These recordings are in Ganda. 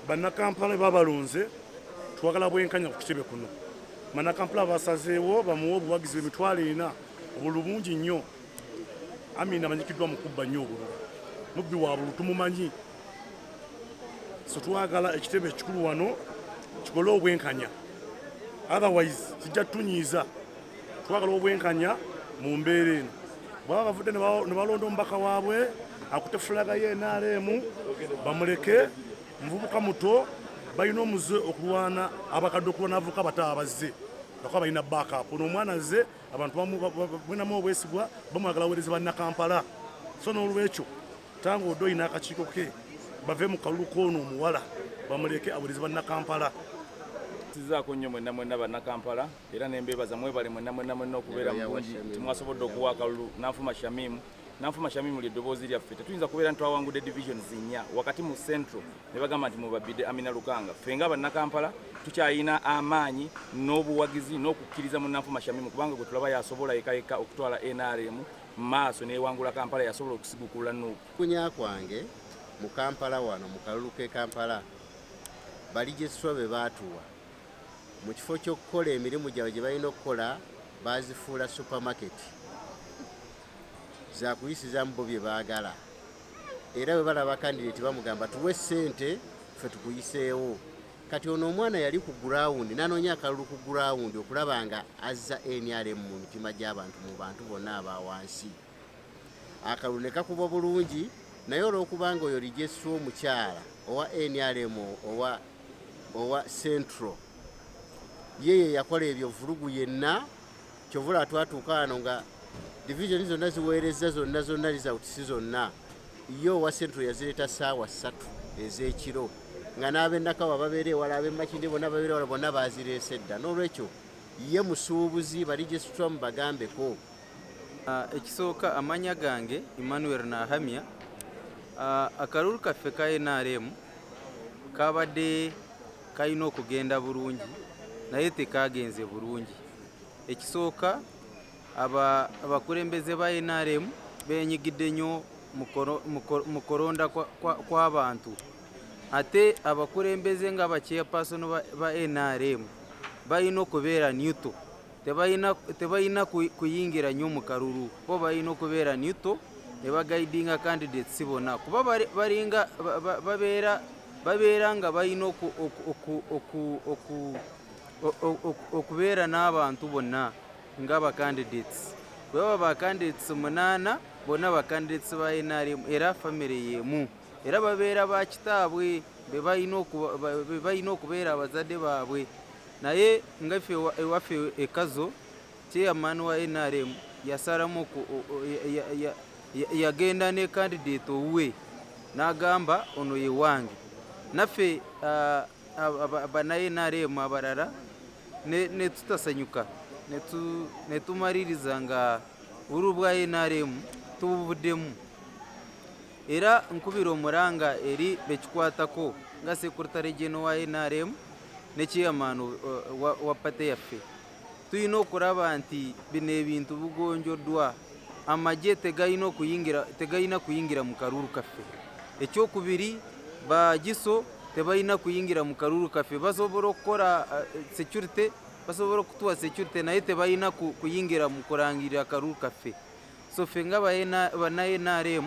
bannakampala babalonze twagala bwenkanya ku kitebe kuno. Bannakampala basazeewo bamuwa obuwagizi bw'emitwalo 4 obulungi nnyo. Amina amanyikiddwa mu kubba nnyo obululu. Mubbi wa bululu tumumanyi. So twagala ekitebe ekikulu wano kikole obwenkanya. Otherwise kijja tunyiiza. Twagala obwenkanya mu mbeera eno. Bwaba bavudde ne balonda omubaka waabwe akute fulaga ye NRM bamuleke muvubuka muto balina omuze okulwana abakadde okulwana avuka bata abazze bakaba balina backup n'omwana azze abantu bamwenamu obwesigwa bamwagala wereza bannakampala. So n'olwekyo Tang Odoi n'akakiiko ke bave mu kalulu k'ono omuwala bamuleke awereze bannakampala. Sizaako nnyo mwenna bannakampala era n'embeebaza mwebale mwenna okubeera mulungi timwasobodde okuwa akalulu Nanfuma Shamimu ly'eddoboozi lyaffe. Tetuyinza kubeera ntwawangudde divisions 4 wakati mu Central ne bagamba nti mubabidde Amina Lukanga. Ffe nga bannakampala tukyayina amaanyi n'obuwagizi n'okukkiriza mu Nanfuma Shamimu kubanga gwe tulaba yasobola yekka okutwala NRM maaso n'ewangula Kampala yasobola okusigukula Nuupu. Kunya kwange mu Kampala wano mu kalulu k'e Kampala baligisitwa be baatuwa mu kifo ky'okukola emirimu gyabwe gye balina okukola bazifuula supermarket za kuyisizamu bo bye baagala. Era bwe balaba kandidate bamugamba tuwe ssente ffe tukuyiseewo. Kati ono omwana yali ku ground nanoonya akalulu ku ground okulaba nga azza NRM mu mitima gy'abantu mu bantu bonna aba wansi. Akalulu ne kakuba bulungi naye olw'okubanga oyo ligesitwa omukyala owa NRM owa Central yeye yakola ebyo vulugu yenna kyovula twatuuka wano nga division zonna ziweereza zonna lizawutisi zonna yo owa Central yazireeta ssaawa 3 ez'ekiro nga n'ab'Ennakawa babeera ewala ab'Emakindi bonna babeera ewala bonna bazireese edda. N'olwekyo ye musuubuzi baligesitwa mubagambeko. Ekisooka amanya gange Emmanuel Nahamya. Akalulu kaffe ka NRM kabadde kalina okugenda bulungi naye tekagenze bulungi. Ekisooka abakulembeze ba NRM benyigidde nnyo mu kulonda kw'abantu. Ate abakulembeze nga abachairperson ba NRM balina okubeera neutral. Tebalina kuyingira nnyo mu kalulu bo balina okubeera neutral ne bagaidinga candidates bonna kuba babeera nga balina okubeera n'abantu bonna nga ba candidates. Bwe baba ba candidates 8 bonna ba candidates ba NRM era family yemu era babeera ba kitaabwe be balina okubeera abazadde baabwe. Naye nga ffe ewaffe ekazo chairman wa NRM yasalamu yagenda ne candidate owuwe n'agamba ono ye wange. Naffe bana NRM abalala ne tutasanyuka ne tumaliriza nga obululu bwa NRM tubuvuddemu. Era nkubira omulanga eri bekikwatako nga Secretary General wa NRM ne chairman wa pate yaffe. Tulina okulaba nti bino ebintu bugonjoddwa. Amagye tegalina kuyingira mu kalulu kaffe. Ekyokubiri bagiso tebalina kuyingira mu kalulu kaffe. Basobola okukola security, basobola okutuwa security naye tebalina kuyingira mu kulangirira kalulu kaffe. So ffe nga bana NRM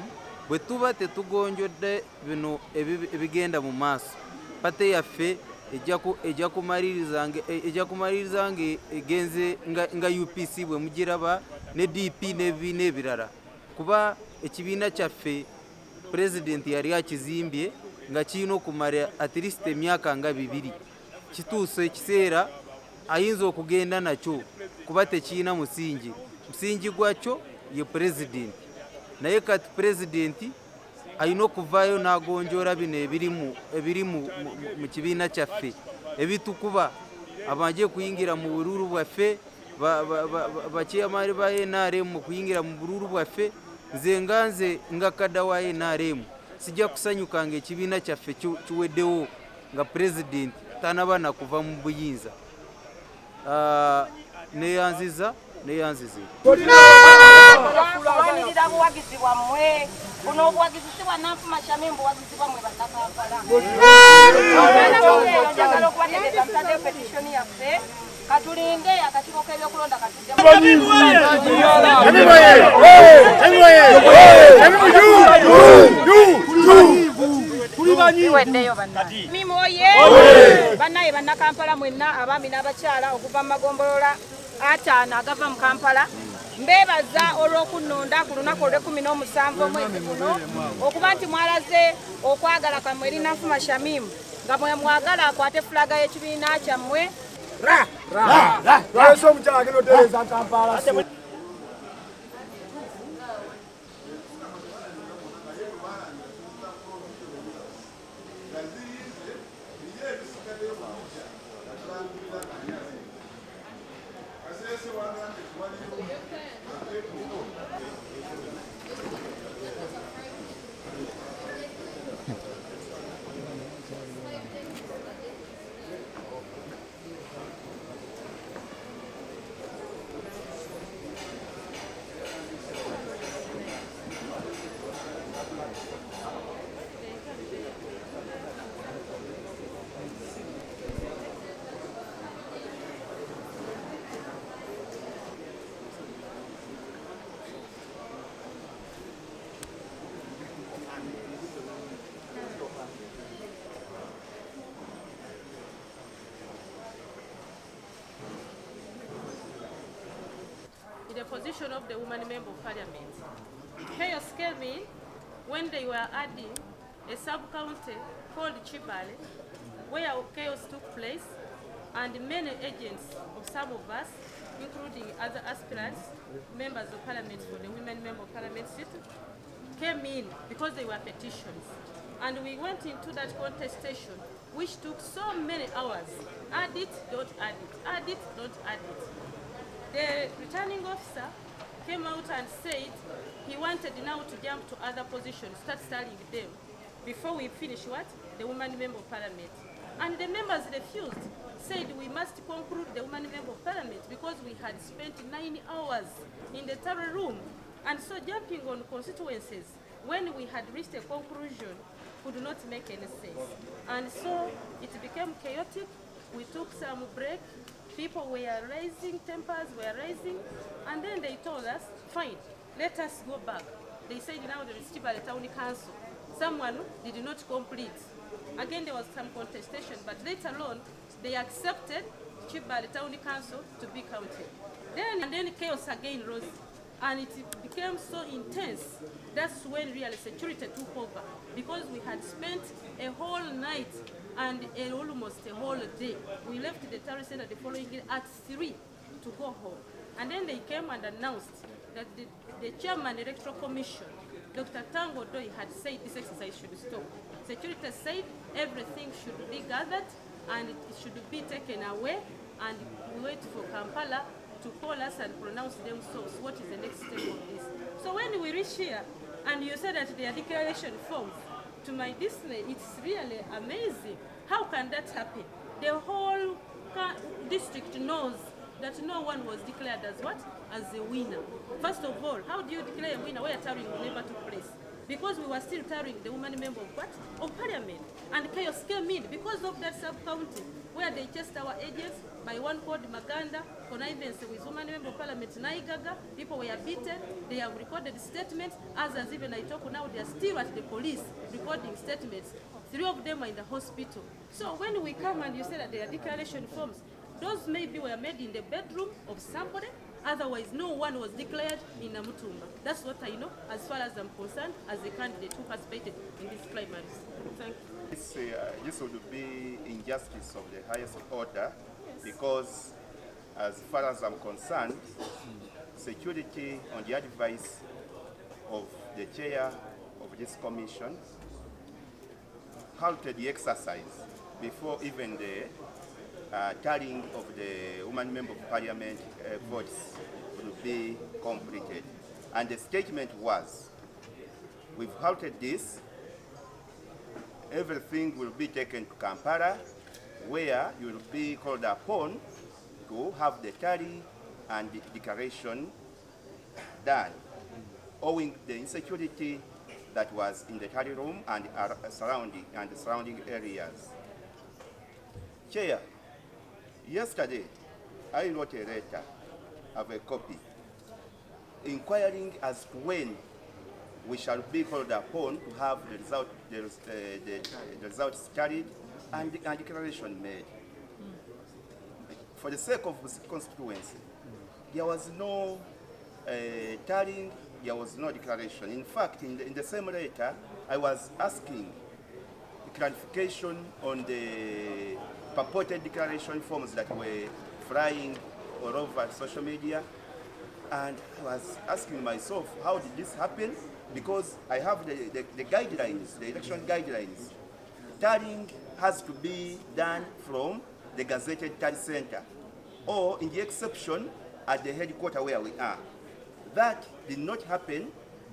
bwe tuba tetugonjodde bino ebigenda mu maaso pate yaffe ejja kumaliriza nga egenze nga UPC bwe mugiraba ne DP n'ebibiina ebirala. Kuba ekibiina kyaffe president yali akizimbye nga kirina okumala at least emyaka nga 2. Kituuse ekiseera ayinza okugenda nakyo kuba tekirina musingi gwakyo ye president. Naye kati president alina okuvaayo n'agonjoola bino ebiri mu kibiina kyaffe ebitukuba abajje kuyingira mu bululu bwaffe bachairman ba NRM kuyingira mu bululu bwaffe. Nze nga kadda wa NRM sijja kusanyuka nga ekibiina kyaffe kiweddewo nga president tanaba na kuva mu buyinza. Neyanziza kuwanirira buwagizi bwammwe buno obuwagizi si bwa Nanfuma Shamimu buwagizi bwammwe bannakampala. tulinde akakiiko k'ebyokulonda katudde tuweddeyo bannaye bannaye bannakampala mwenna abaami n'abakyala okuva mu magombolola ataano agava mu Kampala mbeebaza olw'okunnonda ku lunaku olw'17 omwezi guno okuba nti mwalaze okwagala kwammwe eri Nrm Shamimu nga mwe mwagala akwate fulaga y'ekibiina kyammwe in the position of the woman member of parliament. Chaos came in when they were adding a sub-county called Chibale, where chaos took place, and many agents of some of us, including other aspirants, members of parliament for the women member of parliament seat, came in because they were petitions. And we went into that contestation, which took so many hours. Add it, don't add it. Add it, don't add it. The returning officer came out and said he wanted now to jump to other positions, start starting them, before we finish what? The woman member of parliament. And the members refused, said we must conclude the woman member of parliament because we had spent 9 hours in the taro room. And so jumping on constituencies when we had reached a conclusion could not make any sense. And so it became chaotic. We took some break. People were raising, tempers were raising, and then they told us, fine, let us go back. They said now there is Chibale Town Council. Someone did not complete. Again, there was some contestation, but later on, they accepted Chibale Town Council to be counted. Then chaos again rose, and it became so intense. That's when really security took over, because we had spent a whole night and almost a whole day. We left the terror center the following day at 3 to go home. And then they came and announced that the chairman electoral commission, Dr. Tang Odoi, had said this exercise should stop. Security said everything should be gathered and it should be taken away, and we wait for Kampala to call us and pronounce themselves what is the next step of this. So when we reach here and you said that they are declaration forms, to my dismay, it's really amazing. How can that happen? The whole district knows that no one was declared as what? As a winner. First of all, how do you declare a winner where tarring never took place? Because we were still tarring the woman member of what? Of parliament. And chaos came in because of that sub-county where they chased our agents by one called Maganda, connivance with woman member of parliament Naigaga. People were beaten. They have recorded statements. Others, even I talk now, they are still at the police recording statements. 3 of them are in the hospital. So when we come and you say that they are declaration forms, those maybe were made in the bedroom of somebody. Otherwise, no one was declared in Namutumba. That's what I know as far as I'm concerned as a candidate who participated in these primaries. Thank you. This would be injustice of the highest order, because as far as I'm concerned, security, on the advice of the chair of this commission, halted the exercise before even the tallying of the woman member of parliament votes would be completed. And the statement was, we've halted this, everything will be taken to Kampala, where you will be called upon to have the tally and the declaration done, owing the insecurity that was in the tally room and surrounding areas. Chair, yesterday I wrote a letter of a copy inquiring as to when we shall be called upon to have the results carried and declaration made. For the sake of this constituency, there was no tallying, there was no declaration. In fact, in the same letter, I was asking clarification on the purported declaration forms that were flying all over social media, and I was asking myself, how did this happen? Because I have the guidelines, the election guidelines. Tallying has to be done from the gazetted tally center, or in the exception, at the headquarters where we are. That did not happen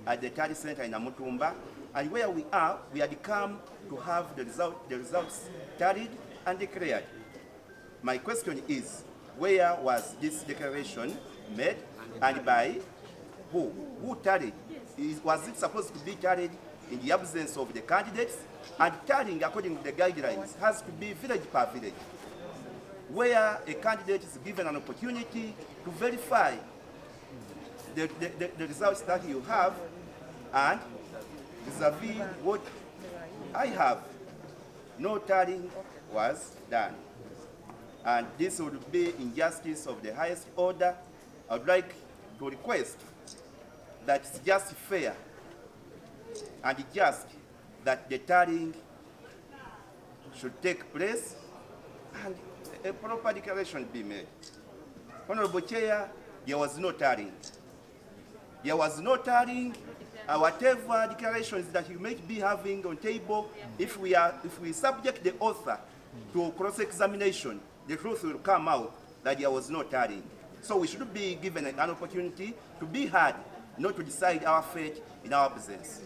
at the tally center in Namutumba, and where we are, we had come to have the results tallied and declared. My question is, where was this declaration made and by who? Who tallied? Was it supposed to be tallied in the absence of the candidates? And tallying, according to the guidelines, has to be village per village, where a candidate is given an opportunity to verify the results that you have, and vis-a-vis what I have, no tallying was done. And this would be injustice of the highest order. I would like to request that it's just fair and just that the tallying should take place and a proper declaration be made. Honorable Chair, there was no tallying. There was no tallying. Whatever declarations that you may be having on table, if we subject the author to cross-examination, the truth will come out that there was no tallying. So we should be given an opportunity to be heard, not to decide our fate in our absence.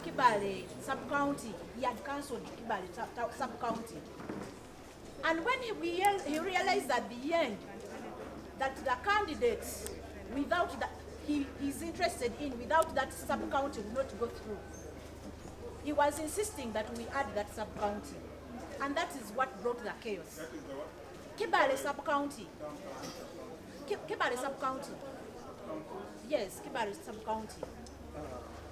Kibale sub-county, he had cancelled Kibale sub-county. And when he realized at the end that the candidates, without that he is interested in, without that sub-county will not go through, he was insisting that we add that sub-county. And that is what brought the chaos. Kibale sub-county. Kibale sub-county. Yes, Kibale sub-county.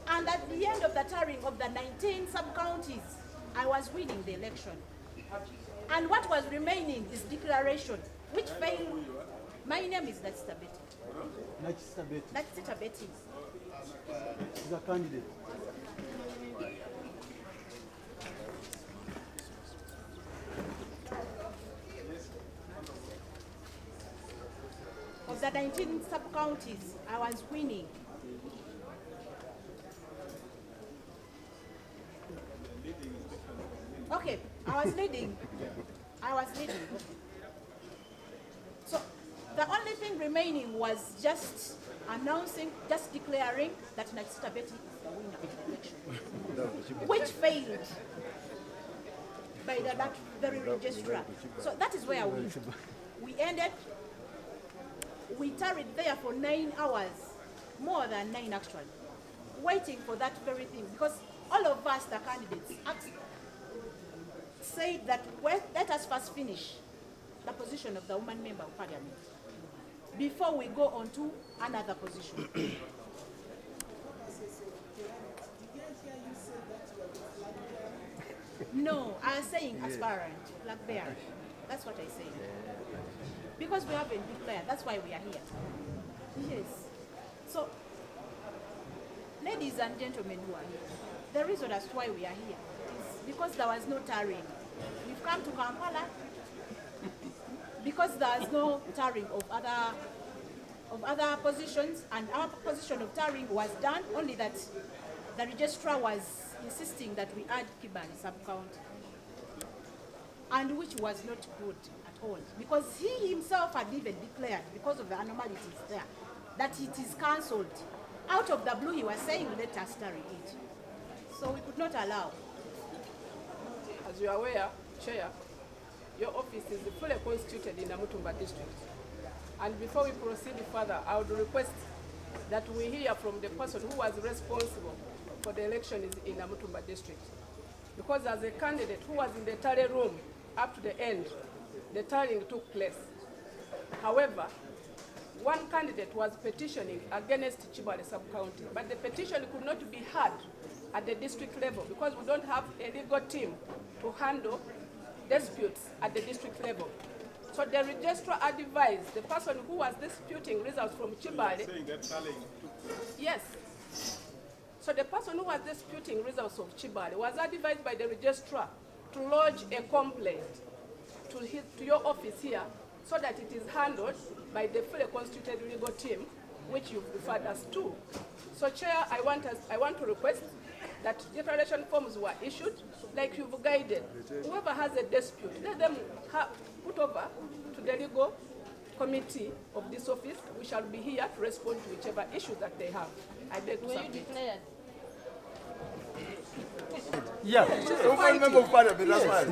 And at the end of the tallying of the 19 sub-counties, I was winning the election. And what was remaining is declaration, which failed. My name is Natita Betty. Natita Betty. She's a candidate. Of the 19 sub-counties, I was winning. Okay, I was leading. So the only thing remaining was just announcing, just declaring that Natita Betty is the winner of the election, which failed by that very registrar. So that is where we ended. We tarried there for 9 hours, more than 9 actually, waiting for that very thing, because all of us, the candidates, said that, well, let us first finish the position of the woman member of parliament before we go on to another position. No, I was saying aspirant, like there. That's what I say. Because we haven't declared, that's why we are here. Yes. So, ladies and gentlemen who are here, the reason as to why we are here is because there was no tarrying. We've come to Kampala because there is no tarrying of other positions, and our position of tarrying was done, only that the registrar was insisting that we add Kibale sub-county, and which was not good at all, because he himself had even declared, because of the anomalies there, that it is cancelled. Out of the blue, he was saying, let us tarry it. So we could not allow. As you are aware, Chair, your office is fully constituted in the Namutumba district. And before we proceed further, I would request that we hear from the person who was responsible for the elections in the Namutumba district. Because as a candidate who was in the tally room up to the end, the tallying took place. However, one candidate was petitioning against Chibale sub-county, but the petition could not be heard at the district level because we don't have a legal team to handle disputes at the district level. So the registrar advised the person who was disputing results from Chibale. Yes. So the person who was disputing results of Chibale was advised by the registrar to lodge a complaint to your office here so that it is handled by the fully constituted legal team, which you've referred us to. So, Chair, I want to request that declaration forms were issued, like you've guided. Whoever has a dispute, let them put over to the legal committee of this office. We shall be here to respond to whichever issue that they have. I beg to submit. Yeah. One member of parliament, that's fine.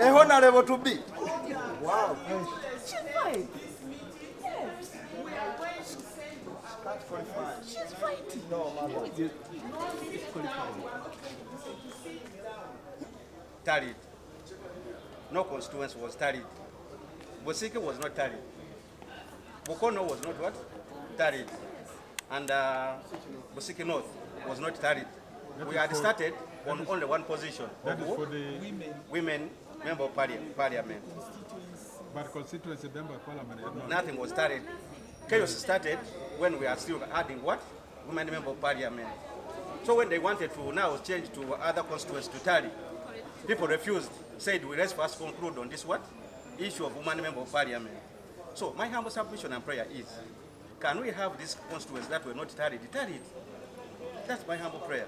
A honorable to be. Wow. She's fine. Yes. She's fighting. Tallied. No constituency was tallied. Bosike was not tallied. Bokono was not what? Tallied. And Bosike North was not tallied. We had started on only one position. That is for the women member of parliament. But constituency member of parliament. Nothing was started. Chaos started when we are still adding what? Women member of parliament. So when they wanted to now change to other constituencies to tally, people refused, said we let's first conclude on this what? Issue of women member of parliament. So my humble submission and prayer is, can we have these constituencies that were not tallied? That's my humble prayer.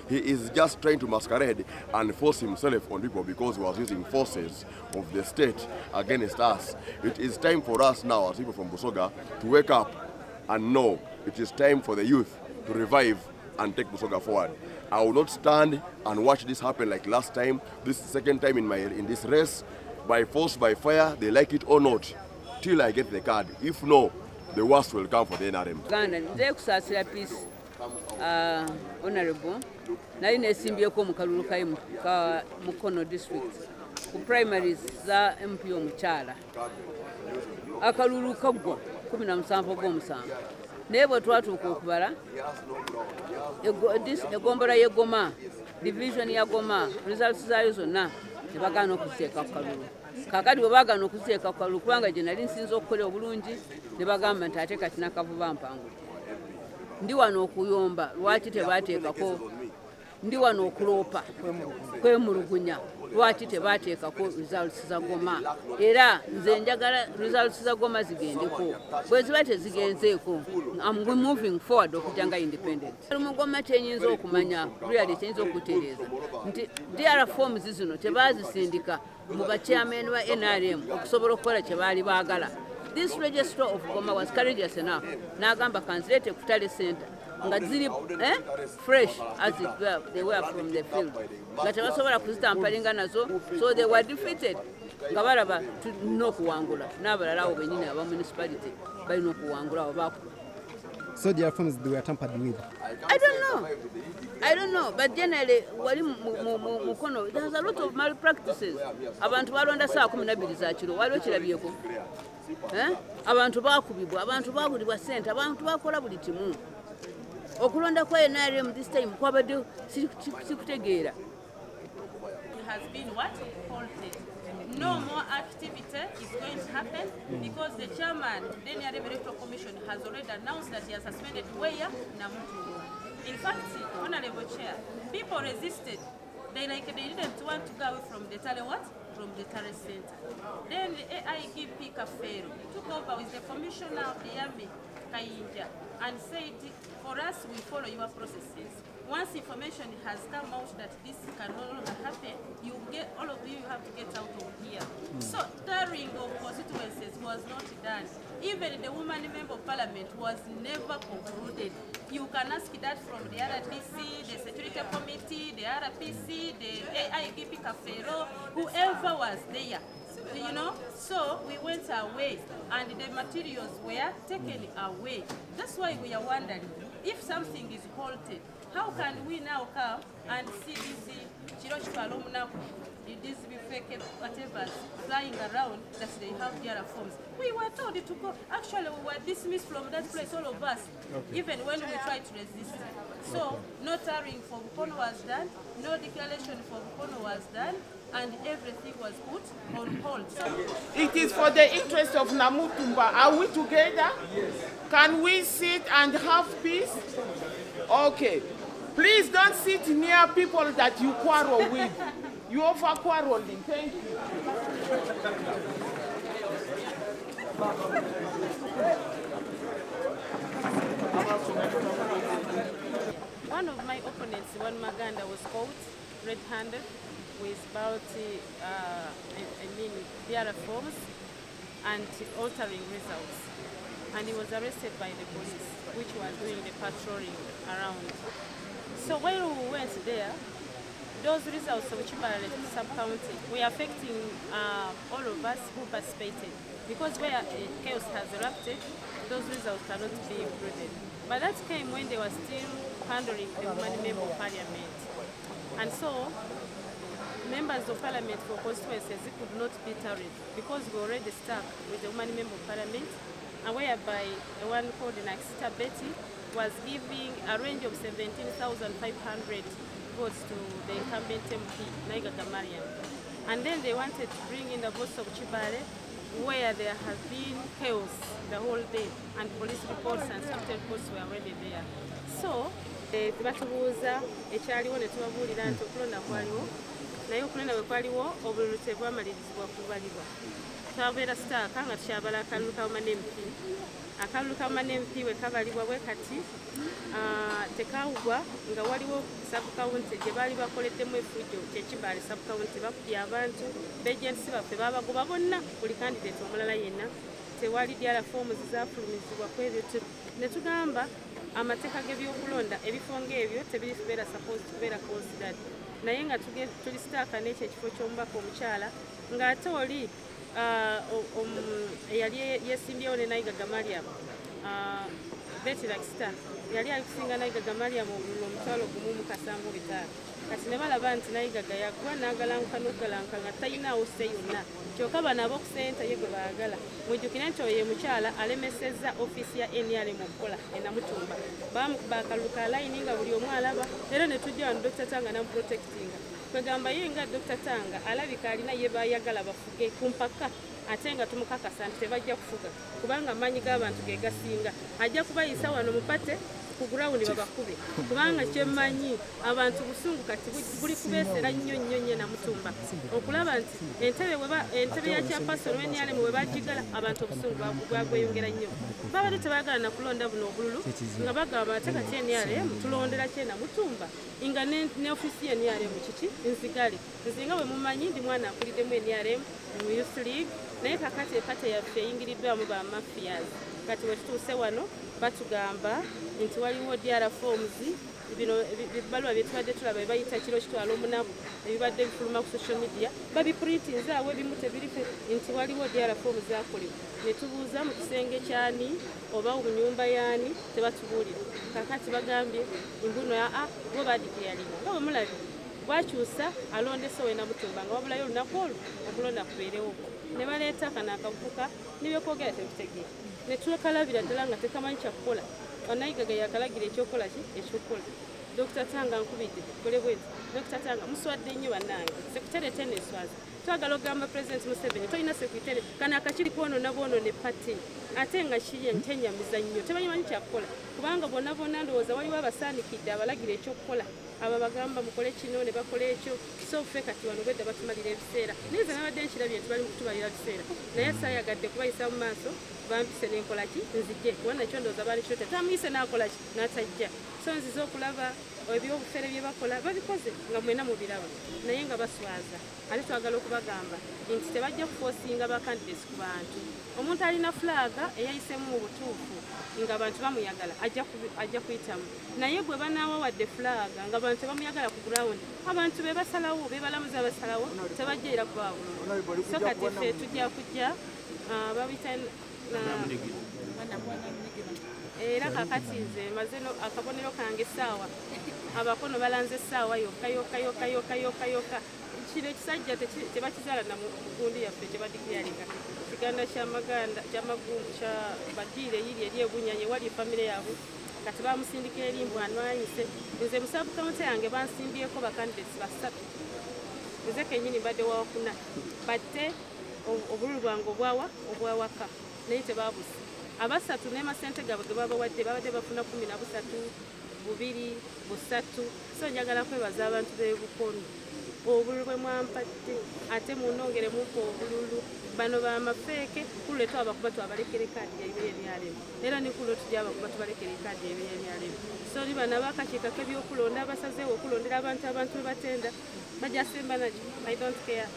He is just trying to masquerade and force himself on people because he was using forces of the state against us. It is time for us now, as people from Busoga, to wake up and know it is time for the youth to revive and take Busoga forward. I will not stand and watch this happen like last time. This is the second time in this race. By force, by fire, they like it or not, till I get the card. If no, the worst will come for the NRM. Honorable, nali nesimbyeko mu kalulu ka Mukono district ku primaries za MP omukyala akalulu kagwa 17 gw'omusanvu naye bwe twatuuka okubala egombola y'Egoma division ya Goma results zaayo zonna ne bagaana okuteeka ku kalulu kakati bwe baagaana okuteeka ku kalulu kubanga gye nali nsinza okukola obulungi ne bagamba nti ate kati nakavuba mpangu ndi wano okuyomba lwaki tebateekako ndi wano okuloopa kwemulugunya lwaki tebateekako results za Goma era nze njagala results za Goma zigendeko bwe ziba tezigenzeeko I'm moving forward okujanga independent mu Goma kyenyinza okumanya really kyenyinza okutereeza nti DR forms zino tebazisindika mu bachairman ba NRM okusobola okukola kye baali baagala. This registrar of Goma was courageous enough. Nagamba kanzilete kutale center. Nga ziri fresh as it were, they were from the field. Nga tebasobola kuzitampalinga nazo, so they were defeated. Nga balaba tulina okuwangula. N'abalala abo bennyini aba municipality balina okuwangula abo bakuba. So their forms they were tampered with? I don't know, but generally, Mukono, there's a lot of malpractices. Abantu balonda saa 12 za kiro, waliwo kirabyeko. Abantu bakubibwa, abantu bagulibwa ssente, abantu bakola buli kimu. Okulonda kwa NRM this time kwabadde sikutegeera. Has been what? Halted. No more activity is going to happen because the chairman, the NRM Electoral Commission, has already announced that he has suspended Weya Namutu. In fact, Honorable Chair, people resisted. They didn't want to go away from the Tale what? From the Tale Center. Then the AIGP Kafero took over with the commissioner of the army, Kayinja, and said, for us, we follow your processes. once information has come out that this can no longer happen, all of you have to get out of here. So tarring of constituencies was not done. Even the woman member of parliament was never concluded. You can ask that from the RDC, the security committee, the RPC, the AIGP Cafero, whoever was there. You know, so we went away and the materials were taken away. That's why we are wondering, if something is halted, how can we now come and see these fake whatever flying around that they have their forms? We were told to go. Actually, we were dismissed from that place, all of us, even when we tried to resist. So no tarring for Bukono was done, no declaration for Bukono was done, and everything was put on hold. So it is for the interest of Namutumba. Are we together? Yes. Can we sit and have peace? Okay. Please don't sit near people that you quarrel with. You over quarreling. Thank you. One of my opponents, one Maganda, was caught red-handed with about, their forms and altering results. And he was arrested by the police, which were doing the patrolling around. So while we went there, those results of Chibale sub-county were affecting all of us who participated. Because where chaos has erupted, those results cannot be included. But that came when they were still handling the woman member of parliament. And so, members of parliament for constituencies could not be tarried because we already stuck with the woman member of parliament, and whereby the one called Naxita Betty was giving a range of 17,500 votes to the incumbent MP, Naiga Gamarian. And then they wanted to bring in the votes of Chibale, where there has been chaos the whole day, and police reports and security reports were already there. So, tebatubuuza ekyaliwo ne tubabuulira nti okulonda kwaliwo, naye okulonda bwe kwaliwo obululu tebwamalirizibwa kubalibwa. Twabeera sitaaka nga tukyabala akalulu ka NMP. Akalulu ka NMP bwe kabalibwa bwe kati tekawugwa nga waliwo sub-county gye baali bakoleddemu effujjo ky'Ekibale sub-county bakubye abantu b'ejensi baffe babagoba bonna buli candidate omulala yenna tewali diara forms zaafulumizibwa ku ebyo ne tugamba amateeka g'ebyokulonda ebifo ng'ebyo tebiribeera supposed kubeera considered naye nga tuli sitaaka n'ekyo ekifo ky'omubaka omukyala ng'ate oli yali yesimbyewo ne Naiga Gamariam Betty Laxita yali alikusinga Naiga Gamariam obululu omutwalo gumu mu kasanvu bitaano kati ne balaba nti Naiga yagwa n'agalanguka n'ogalanguka nga talinawo se yonna kyokka bano ab'okusenta ye gwe baagala mujjukire nti oyo ye mukyala alemesezza ofiisi ya NRM okukola enamutumba bamukuba akalulu ka layini nga buli omu alaba era ne tujja wano Dr. Tanga namuprotectinga kwegamba ye nga Dr. Tanga alabika alina ye baayagala bafuge ku mpaka ate nga tumukakasa nti tebajja kufuga kubanga amaanyi g'abantu ge gasinga ajja kubayisa wano mupate ku gurawundi babakube kubanga kyemmanyi abantu busungu kati buli kubeesera nnyo namutumba okulaba nti entebe ya kyapasolo NRM bwe bagigala abantu obusungu bwagweyongera nnyo babadde tebaagala nakulonda buno obululu nga bagamba ate kati NRM tulondera kyenamutumba nga ne ofiisi ya NRM kiki nzigale nzinga bwe mumanyi ndi mwana akuliddemu NRM mu Youth League naye kakati epate yaffe eyingiriddwamu ba mafias kati we tutuuse wano batugamba nti waliwo diara forms bino ebbaluwa bye tubadde tulaba bye bayita kiro kitwala omunaku ebibadde bifuluma ku social media babiprintinze awo ebimu tebirife nti waliwo diara forms zakolebwa ne tubuuza mu kisenge kyani oba mu nnyumba yaani tebatubuulira kakati bagambye imbuno bo badikyalinga nga bwe mulabye bwakyusa alondese we namutumba nga wabulayo olunaku olwo okulonda kubeerewo ne baleeta kano akavuka n'ebyokwogera tebitutegeera ne tukalabira ddala nga tekamanyi kyakukola Naiga yakalagira ekyokola ki ekyokola Dr. Tanga nkubidde kole bwezi Dr. Tanga muswadde nnyo bannange sekitale teneswaza twagala ogamba President Museveni tolina sekitale kana akakiri kwonoona bwonoone pati ate nga kyenyamiza nnyo tebanyimanyi kyakukola kubanga bonna ndowooza waliwo abasaanikidde abalagira ekyokukola aba bagamba mukole kino ne bakola ekyo so ffe kati wano bwedda batumalira ebiseera neze nabadde nkirabye nti bali mu kutubalira biseera naye saayagadde kubayisa mu maaso bampise n'enkola ki nzijje kubona ekyo ndowooza baali kiro tetamuyise n'akola ki n'atajja so nziza okulaba ebyobufere bye bakola babikoze nga mwena mubiraba naye nga baswaza ate twagala okubagamba nti tebajja kufosinga bakandidates ku bantu. Omuntu alina flaga eyayisemu mu butuufu nga abantu bamuyagala ajja kuyitamu, naye gwe banaawa wadde flaga nga abantu tebamuyagala ku ground, abantu be basalawo bebalamuza basalawo tebajjaira kuba bulungi. So kati ffe tujja kujja babita era kakati nze maze akabonero kange essaawa abakono balanze essaawa yokka kino ekisajja tebakizaala na mugundi yaffe kyebadikiralinga kiganda kyamaganda kyamagumbu kya bagiire yiri eri ebunyanye wali famire yaabwe kati bamusindika erimbu anwanyise. Nze musabu kaunti yange bansimbyeko bakandidates basatu, nze kenyini mbadde wawakuna batte obululu bwange obwawaka naye tebabusi abasatu n'amasente gaabwe ge babawadde babadde bafuna 13 2 3. So njagala kwebaza abantu b'ebukono obululu bwe mwampadde ate munongeremuko obululu bano bamafeeke kulule twabakuba twabalekera kaadi yaibere ebyalemu era ne kulule tujja abakuba tubalekera kaadi yaibere ebyalemu. So ni bano abakakiiko k'ebyokulonda abasazeewo okulondera abantu bebatenda bajasemba nakyo. I don't care.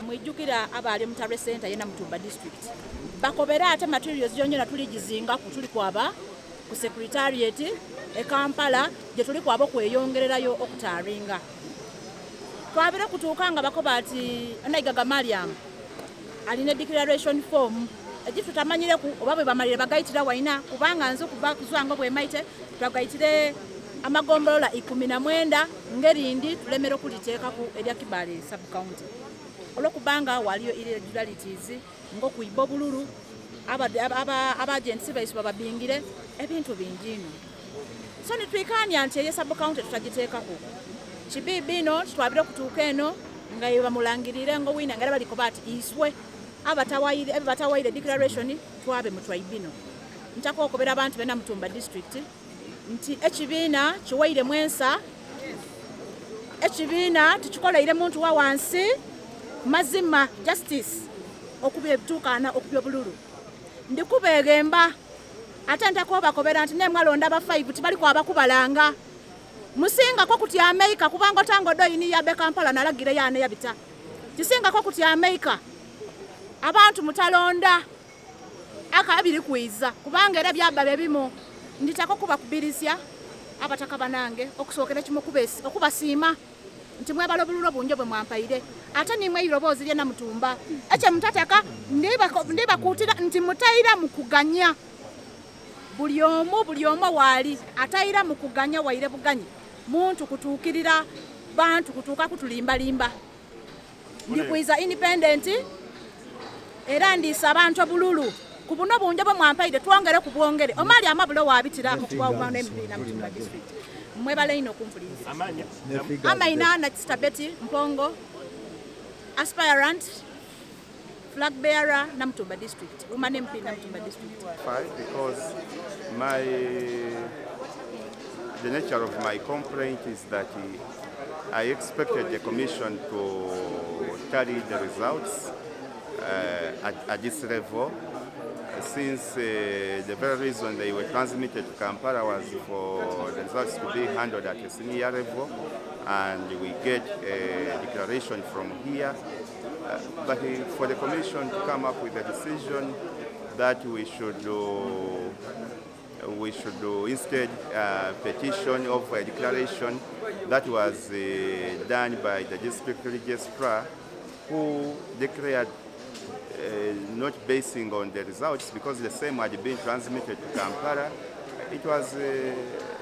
Mwijjukira abaali mu Tarwe Center yena Mutumba district bakobera ate materials yonyona tuligizinga tuli kwaba ku secretariat e Kampala gye tuli kwaba kweyongererayo okutaringa. Twabira kutuuka nga bakoba ati Naigaga Mariam alina declaration form egi tutamanyire ku oba bwe bamalire bagayitira waina kubanga nzo kuba kuzwanga bwe maite twagayitire amagombolola 19 ngerindi tulemera kuliteeka ku Ebya Kibale sub county olwokubanga waliyo irregularities ng'okuyiba obululu abagents baisu bababingire ebintu bingino. So nitwikanya nti eye sub county tutagiteekako Bibi Nnyo twabire kutuuka eno nga yebamulangirire ng'owina nga baliko bati iswe abatawayire declaration twabe mu Bibi Nnyo. Ntaka okobera abantu bena Mutumba district nti ekibiina kiwaire mwensa ekibiina tukikoleire muntu wa wansi mazima justice okubya ebituukana okubya obululu ndikubeegemba ate ntako bakobera nti nemwalonda ba 5 tibaliko abakubalanga musinga ko kuti America kubanga Tang Odoi ni yabe Kampala nalagire yane yabita kisinga ko kuti America abantu mutalonda akabiri kwiza kubanga era byabba bebimo nditako kubakubirizya abataka banange okusokera kimo kubesi okubasiima nti mwebalo bululo bunjo bwe mwampaire ate nimwe irobozi lye na Mutumba eche mutataka ndiba kutira nti mutaira mukuganya buli omo wali ataira mukuganya waire buganye muntu kutuukirira bantu kutuuka kutulimba ndikwiza independent era ndisa abantu bululu kubuno bunjo bwe mwampaire twongere kubwongere omali amabulo wabitira kuwa Banna Nrm na Mutumba district mwebale ino kumpuliza amaina na Stabeti Mpongo aspirant flag bearer na Mutumba district woman MP na Mutumba district. Because the nature of my complaint is that I expected the commission to tally the results at this level, since the very reason they were transmitted to Kampala was for the results to be handled at a senior level, and we get a declaration from here. But for the commission to come up with a decision that we should do instead a petition of a declaration that was done by the district registrar, who declared not basing on the results because the same had been transmitted to Kampala. It was,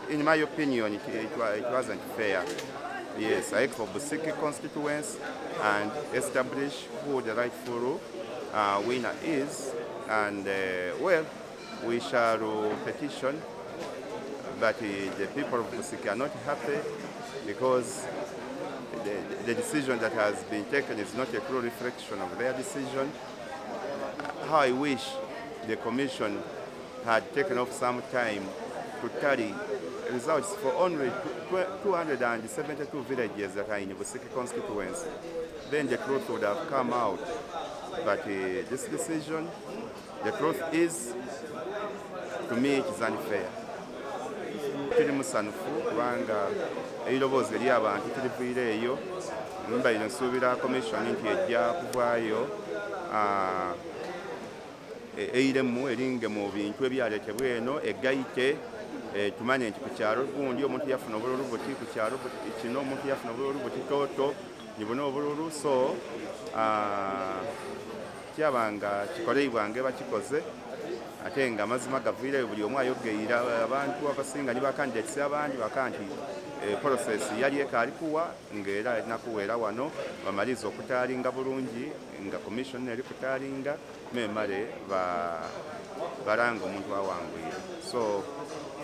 in my opinion, it wasn't fair. Yes, I for Busiki constituents and establish who the rightful winner is, and well, we shall petition, but the people of Busiki are not happy because the decision that has been taken is not a true reflection of their decision. How I wish the commission had taken off some time to tally results for only 272 villages that are in the Busiki constituency. Then the truth would have come out. But this decision, the truth is, to me, it is unfair. tuli musanufu kubanga eiroboozi eri abantu tuliviire eyo mbaire nsuubira komishoni nti ejja kuvaayo eiremu eringe mu bintu ebyaleetebwa eno egaite tumanye nti ku kyalo gundi omuntu yafuna obululu buti ku kyalo kino omuntu yafuna obululu buti toto nibuna obululu so kyabanga kikoleibwange bakikoze ate nga amazima gaviireyo buli omu ayogeira abantu abasinga ni bakandidates abandi bakanti process yali ekalikuwa ng'era erina kuweera wano bamaliza okutaalinga bulungi nga commission eri kutaalinga memale balanga omuntu awangwire so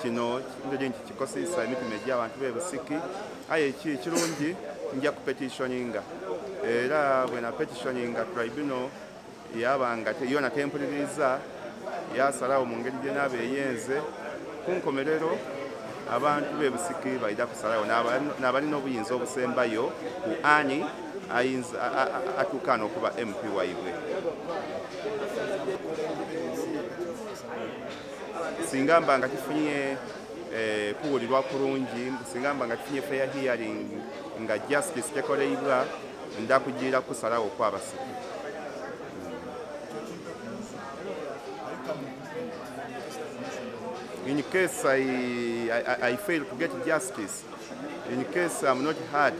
kino ndoje nti kikosisa emitima egy'abantu b'ebusiki aye kirungi nja kupetitioninga era bwena petitioninga tribunal yabanga yona tempuliriza yasalawo mu ngeri gyenaaba eyenze ku nkomerero abantu b'ebusiki baida kusalawo n'abalina obuyinza obusembayo ku ani atuukana okuba MP waibwe singa mba nga kifunye kuwulirwa kurungi singa mba nga kifunye fair hearing nga justice tekoleibwa ndakugira kusalawo kw'abasiki. In case I fail to get justice, in case I'm not heard,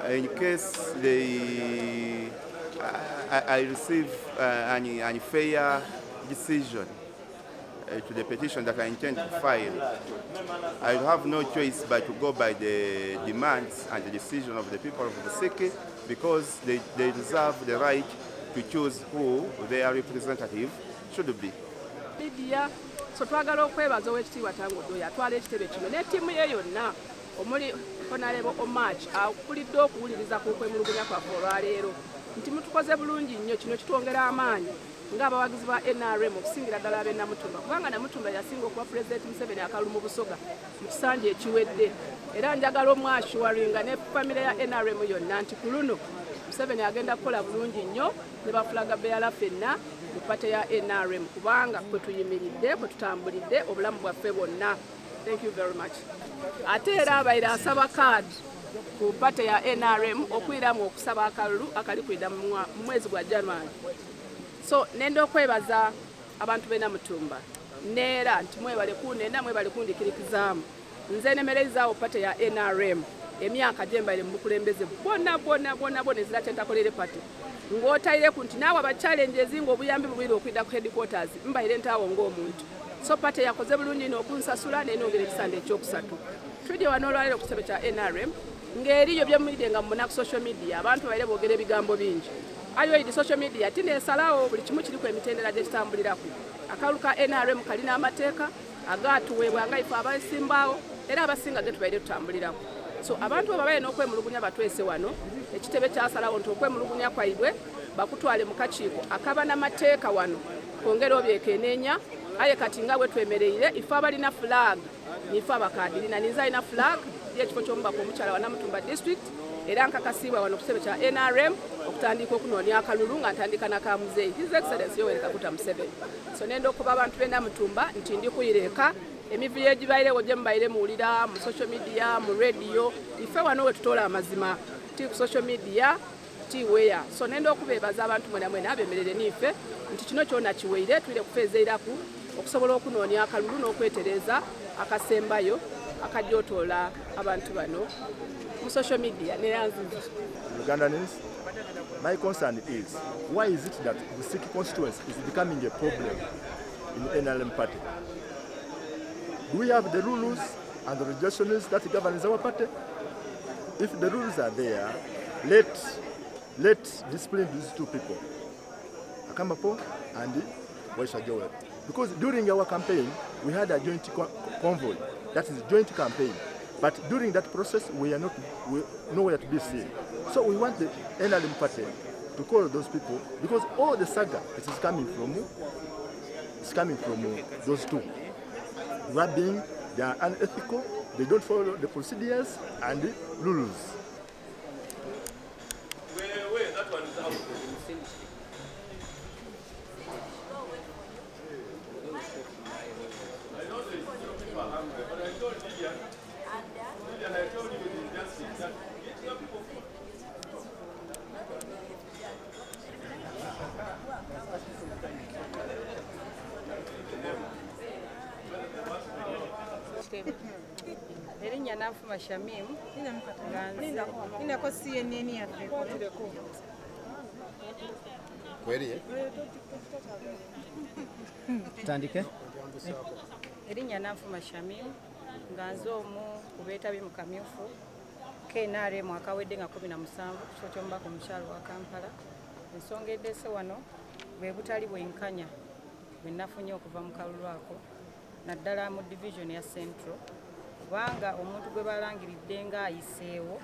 in case I receive an unfair decision to the petition that I intend to file, I have no choice but to go by the demands and the decision of the people of the Busiki because they deserve the right to choose who their representative should be. So twagala okwebaza ow'ekitiibwa Tang Odoi atwala ekitebe kino n'ettiimu ye yonna omuli Honorable Omach akulidde okuwuliriza ku kwemulugunya kwaffe olwaleero nti mutukoze bulungi nnyo kino kitwongera amaanyi ng'abawagizi ba NRM okusingira ddala ab'e Namutumba kubanga Namutumba yasinga okuba Pulezidenti Museveni akalulu mu Busoga mu kisanja ekiwedde era njagala omwashuwaringa ne famire ya NRM yonna nti ku luno Museveni agenda kukola bulungi nnyo ne bafulaga beera ffenna mu pate ya NRM kubanga kwe tuyimiridde kwe tutambulidde obulamu bwaffe bwonna. Thank you very much. Ate era abaire asaba kaadi ku pate ya NRM okwiramu okusaba akalulu akali kwida mu mwezi gwa January. So nenda okwebaza abantu b'e Namutumba neera nti mwebale kunenda mwebale kundikirikizaamu nze nemerezaawo pate ya NRM emyaka gye mbaire mu bukulembeze bwonna ezira kyentakolere pate ng'otaireku nti naawe abachallenges ng'obuyambi bubiri okwidda ku headquarters mbaire ntaawo ng'omuntu so pate yakoze bulungi n'okunsasula nenongera ekisande ekyokusatu tudde wano olwaleero ku kitebe kya NRM ng'eriyo bye muyide nga mubona ku social media abantu baire boogera ebigambo bingi ayo idi social media tinesalawo buli kimu kiri ku emitendera gye kitambuliraku akalulu ka NRM kalina amateeka agaatuweebwa nga ife abasimbaawo era abasinga ge tubaire tutambuliraku so abantu abo babaye n'okwemulugunya batwese wano ekitebe kyasalawo nti okwemulugunya kwaibwe bakutwale mu kakiiko akaba n'amateeka wano kwongera obyekenneenya aye kati nga bwe twemereire ife abalina flag nife abakadirina ninza alina flag y'ekifo ky'omubaka omukyala wa Namutumba district era nkakasibwa wano ku kitebe kya NRM okutandika okunoonya akalulu nga ntandika n'aka muzeeyi His Excellency Yoweri Kaguta Museveni so nenda okuba abantu b'e Namutumba nti ndi kuyireka emivuyo egibairewo gye mubaire muwulira mu social media mu radio ife wano we tutoola amazima ti ku social media ti weya so nenda okubeebaza abantu mwena abeemerere niife nti kino kyona kiweire twire kufeezeeraku okusobola okunoonya akalulu n'okwetereza akasembayo akajjootoola abantu bano mu social media neyanziza Ugandans, my concern is why is it that the Busiki constituency is becoming a problem in NRM party? Do we have the rules and the regulations that governs our party? If the rules are there, let discipline these two people, Akamapo and Waisha Joel. Because during our campaign, we had a joint convoy, that is joint campaign. But during that process, we are nowhere to be seen. So we want the NRM party to call those people because all the saga is coming from those two. Grabbing, they are unethical, they don't follow the procedures and the rules. That one is out. I know the people are hungry, but I don't Ssentebe. Erinnya Nanfuma Shamim. Ninako CNN yaffe. Kweli Tandike. Erinnya Nanfuma Shamim nga nze omu ku beetabi mu kamyufu KNRM akawedde nga 17 ku ky'omubaka omukyalo wa Kampala. Ensonga eddeese wano bwe butali bwenkanya bwe nafunye okuva mu kalulu ako naddala mu division ya Central kubanga omuntu gwe balangiridde ng'ayiseewo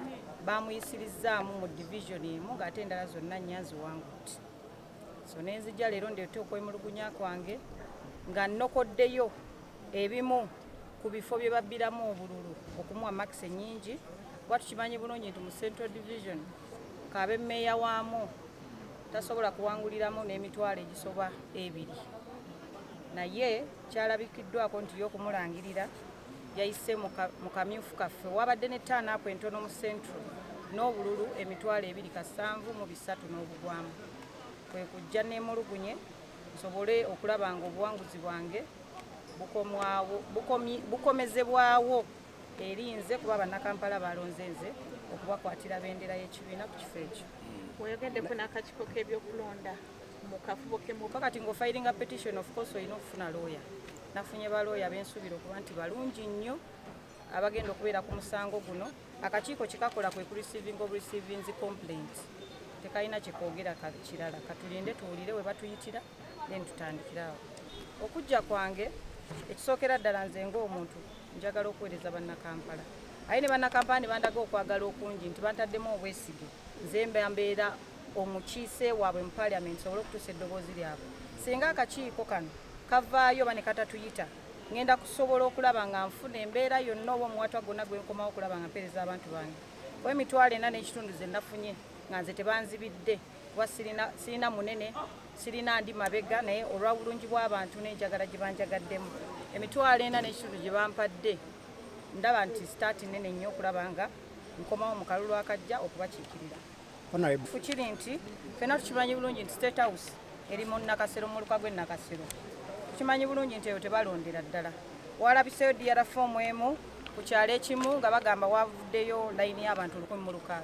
bamuyisirizzaamu mu division emu ng'ate endala zonna nnya ziwangutte. So nenzijja leero ndeete okwemulugunya kwange nga nnokoddeyo ebimu ku bifo bye babbiramu obululu okumuwa makisi ennyingi kuba tukimanyi bulungi nti mu Central Division kaabe mmeeya waamu tasobola kuwanguliramu n'emitwalo egisoba 2 naye kyalabikiddwako nti y'okumulangirira yayise mu kamyufu kaffe wabadde ne taanaapu entono mu Central n'obululu emitwalo 273 n'obugwamu kwe kujja neemulugunye nsobole okulaba nga obuwanguzi bwange bukomezebwawo erinze kuba bannakampala balonze nze okubakwatira bendera y'ekibiina ku kifo ekyo. Weyogeddeko n'akakiiko k'ebyokulonda mu kafubo kati ng'ofayiringa petition of course olina okufuna lawyer. Nafunye balooya bensuubira okuba nti balungi nnyo abagenda okubeera ku musango guno. Akakiiko kikakola kwe ku receiving complaint tekalina kyekoogera kirala katulinde tuwulire we batuyitira then tutandikirawo. Okujja kwange ekisookera ddala nze ng'omuntu njagala okuweereza bannakampala aye ne bannakampala ne bandaga okwagala okungi nti bantaddemu obwesige nze mbeera omukiise waabwe mu parliament sobole okutuusa eddoboozi lyabwe. Singa akakiiko kano kavaayo ba ne katatuyita ngenda kusobola okulaba nga nfuna embeera yonna oba omuwatwa gwonna gwe nkomawo okulaba nga mpeereza abantu bange. Oba emitwalo 4 n'ekitundu ze nafunye nga nze tebanzibidde kuba sirina munene sirina ndi mabega naye olwa bulungi bw'abantu n'enjagala gye banjagaddemu emitwalo 4 n'ekitundu gye bampadde ndaba nti sitaati nnene nnyo okulaba nga nkomawo mu kalulu akajja okubakiikirira. Kukiri nti ffenna tukimanyi bulungi nti State House eri mu Nakasero mu luka gw'e Nakasero. Tukimanyi bulungi nti eyo tebalondera ddala. Walabiseyo DRA fomu emu ku kyalo ekimu nga bagamba wavuddeyo layini y'abantu 1,600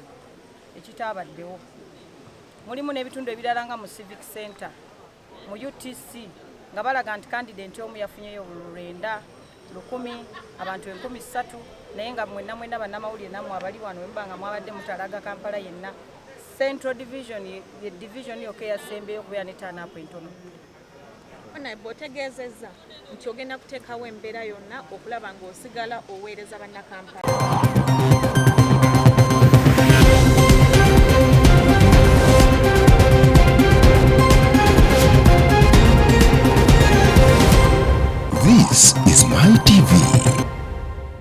ekitaabaddewo. Mulimu n'ebitundu ebirala nga mu Civic Center mu UTC nga balaga nti candidate omu yafunyeyo obululu 9,000 abantu 3,000 naye nga mwenna bannamawulire nammwe abali wano wemba nga mwabadde mutalaga Kampala yenna. Central Division ye division yokka eyasembeyo okubeera ne taanaapu entono. Honorable otegeezezza nti ogenda kuteekawo embeera yonna okulaba ng'osigala oweereza bannakampala.